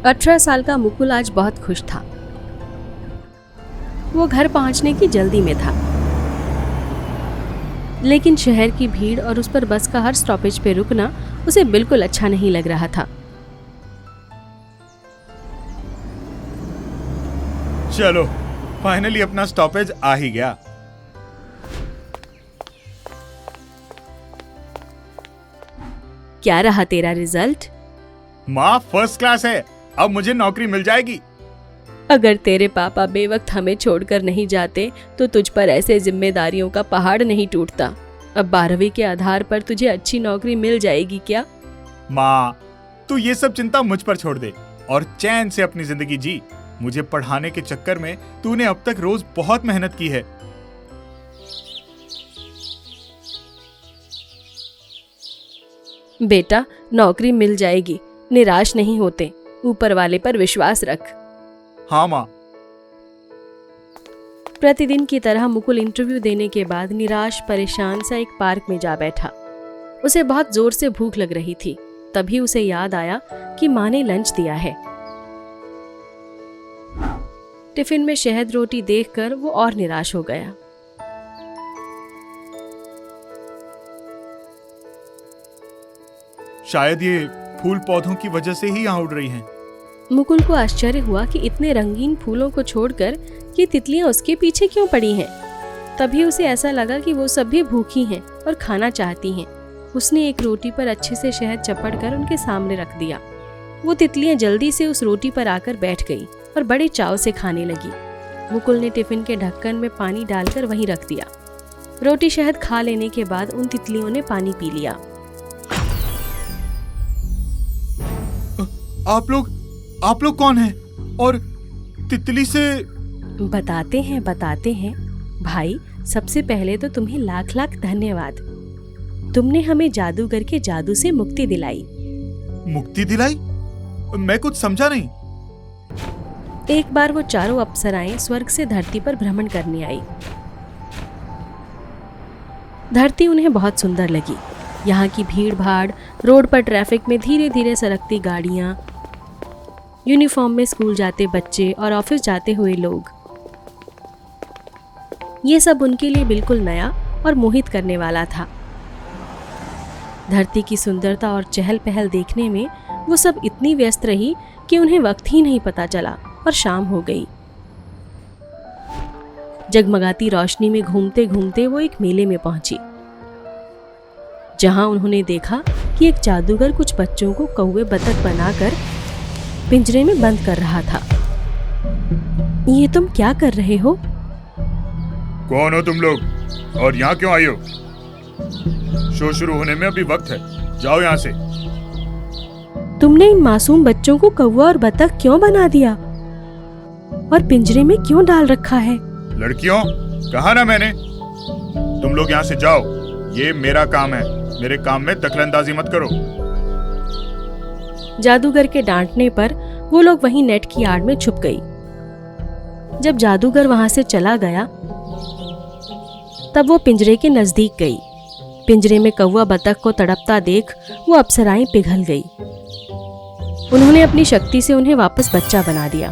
18 साल का मुकुल आज बहुत खुश था। वो घर पहुंचने की जल्दी में था, लेकिन शहर की भीड़ और उस पर बस का हर स्टॉपेज पे रुकना उसे बिल्कुल अच्छा नहीं लग रहा था। चलो, फाइनली अपना स्टॉपेज आ ही गया। क्या रहा तेरा रिजल्ट? माँ, फर्स्ट क्लास है। अब मुझे नौकरी मिल जाएगी। अगर तेरे पापा बेवक्त हमें छोड़कर नहीं जाते तो तुझ पर ऐसे जिम्मेदारियों का पहाड़ नहीं टूटता। अब 12वीं के आधार पर तुझे अच्छी नौकरी मिल जाएगी क्या? माँ, तू ये सब चिंता मुझ पर छोड़ दे और चैन से अपनी जिंदगी जी। मुझे पढ़ाने के चक्कर में तूने अब तक रोज बहुत मेहनत की है। बेटा, नौकरी मिल जाएगी, निराश नहीं होते, ऊपर वाले पर विश्वास रख। हाँ माँ। प्रतिदिन की तरह मुकुल इंटरव्यू देने के बाद निराश परेशान सा एक पार्क में जा बैठा। उसे बहुत जोर से भूख लग रही थी। तभी उसे याद आया कि माँ ने लंच दिया है। टिफिन में शहद रोटी देखकर वो और निराश हो गया। शायद ये फूल पौधों की वजह से ही यहाँ उड़ रही हैं। मुकुल को आश्चर्य हुआ कि इतने रंगीन फूलों को छोड़कर ये तितलियां उसके पीछे क्यों पड़ी हैं। तभी उसे ऐसा लगा कि वो सब भी भूखी हैं और खाना चाहती हैं। उसने एक रोटी पर अच्छे से शहद चपड़कर उनके सामने रख दिया। वो तितलियां जल्दी से उस रोटी पर आकर बैठ गई और बड़े चाव से खाने लगी। मुकुल ने टिफिन के ढक्कन में पानी डालकर वहीं रख दिया। रोटी शहद खा लेने के बाद उन तितलियों ने पानी पी लिया। आप लोग कौन हैं? और तितली से? बताते हैं भाई। सबसे पहले तो तुम्हें लाख लाख धन्यवाद। तुमने हमें जादूगर के जादू से मुक्ति दिलाई। मुक्ति दिलाई? मैं कुछ समझा नहीं। एक बार वो चारों अप्सराएं स्वर्ग से धरती पर भ्रमण करने आई। धरती उन्हें बहुत सुंदर लगी। यहाँ की भीड़ भाड़, रोड पर ट्रैफिक में धीरे धीरे सरकती गाड़ियाँ, यूनिफॉर्म में स्कूल जाते बच्चे और ऑफिस जाते हुए लोग, ये सब उनके लिए बिल्कुल नया और मोहित करने वाला था। धरती की सुंदरता और चहल पहल देखने में वो सब इतनी व्यस्त रही कि उन्हें वक्त ही नहीं पता चला और शाम हो गई। जगमगाती रोशनी में घूमते घूमते वो एक मेले में पहुंची, जहां उन्होंने देखा कि एक जादूगर कुछ बच्चों को कौवे बतख बनाकर पिंजरे में बंद कर रहा था। ये तुम क्या कर रहे हो? कौन हो तुम लोग और यहाँ क्यों आई हो? शो शुरू होने में अभी वक्त है, जाओ यहाँ से। तुमने इन मासूम बच्चों को कौवा और बतख क्यों बना दिया और पिंजरे में क्यों डाल रखा है? लड़कियों, कहा ना मैंने, तुम लोग यहाँ से जाओ। ये मेरा काम है, मेरे काम में दखलंदाजी मत करो। जादूगर के डांटने पर वो लोग वहीं नेट की आड़ में छुप गई। जब जादूगर वहां से चला गया तब वो पिंजरे के नजदीक गई। पिंजरे में कौवा बतख को तड़पता देख वो अप्सराएं पिघल गई। उन्होंने अपनी शक्ति से उन्हें वापस बच्चा बना दिया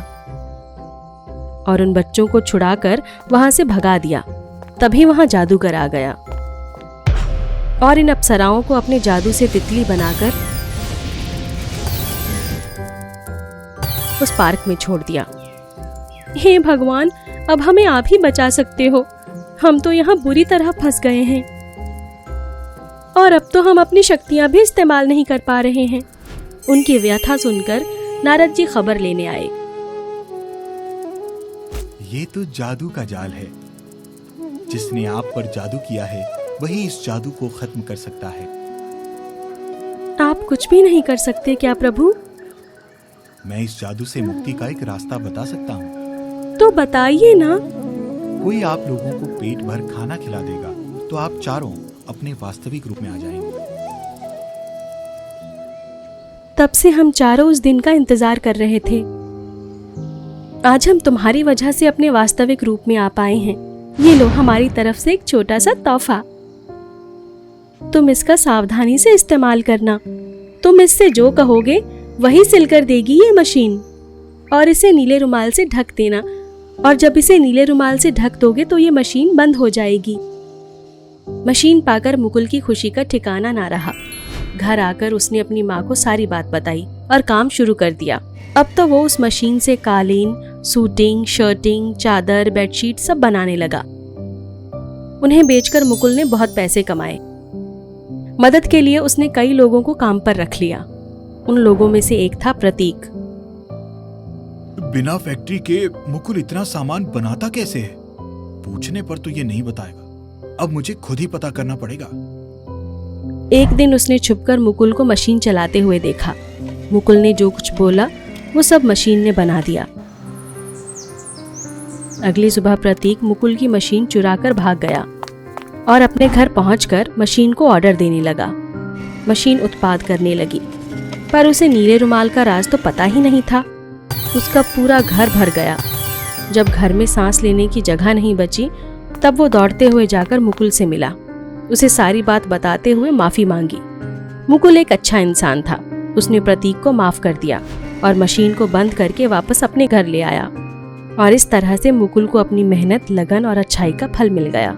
और उन बच्चों को छुड़ाकर वहां से भगा दिया। तभी वहां जादूगर आ गया और इन अप्सराओं को अपने जादू से तितली बनाकर उस पार्क में छोड़ दिया। हे भगवान, अब हमें आप ही बचा सकते हो। हम तो यहाँ बुरी तरह फंस गए हैं और अब तो हम अपनी शक्तियां भी इस्तेमाल नहीं कर पा रहे हैं। उनकी व्यथा सुनकर नारद जी खबर लेने आए। ये तो जादू का जाल है। जिसने आप पर जादू किया है वही इस जादू को खत्म कर सकता है। आप कुछ भी नहीं कर सकते क्या प्रभु? मैं इस जादू से मुक्ति का एक रास्ता बता सकता हूँ। तो बताइए ना। कोई आप लोगों को पेट भर खाना खिला देगा तो आप चारों अपने वास्तविक रूप में आ जाएंगे। तब से हम चारों उस दिन का इंतजार कर रहे थे। आज हम तुम्हारी वजह से अपने वास्तविक रूप में आ पाए हैं। ये लो हमारी तरफ से एक छोटा सा तोहफा। तुम इसका सावधानी से इस्तेमाल करना। तुम इससे जो कहोगे वही सिल कर देगी ये मशीन, और इसे नीले रुमाल से ढक देना, और जब इसे नीले रुमाल से ढक दोगे तो ये मशीन बंद हो जाएगी। मशीन पाकर मुकुल की खुशी का ठिकाना ना रहा। घर आकर उसने अपनी माँ को सारी बात बताई और काम शुरू कर दिया। अब तो वो उस मशीन से कालीन, सूटिंग, शर्टिंग, चादर, बेडशीट सब बनाने लगा। उन्हें बेचकर मुकुल ने बहुत पैसे कमाए। मदद के लिए उसने कई लोगों को काम पर रख लिया। उन लोगों में से एक था प्रतीक। बिना फैक्ट्री के मुकुल इतना सामान बनाता कैसे है? पूछने पर तो ये नहीं बताएगा। अब मुझे खुद ही पता करना पड़ेगा। एक दिन उसने छुपकर मुकुल को मशीन चलाते हुए देखा। मुकुल ने जो कुछ बोला वो सब मशीन ने बना दिया। अगली सुबह प्रतीक मुकुल की मशीन चुराकर भाग गया और अपने घर पहुंचकर मशीन को ऑर्डर देने लगा। मशीन उत्पाद करने लगी, पर उसे नीले रुमाल का राज तो पता ही नहीं था। उसका पूरा घर भर गया। जब घर में सांस लेने की जगह नहीं बची, तब वो दौड़ते हुए जाकर मुकुल से मिला। उसे सारी बात बताते हुए माफी मांगी। मुकुल एक अच्छा इंसान था। उसने प्रतीक को माफ कर दिया और मशीन को बंद करके वापस अपने घर ले आया। और इस तरह से मुकुल को अपनी मेहनत, लगन और अच्छाई का फल मिल गया।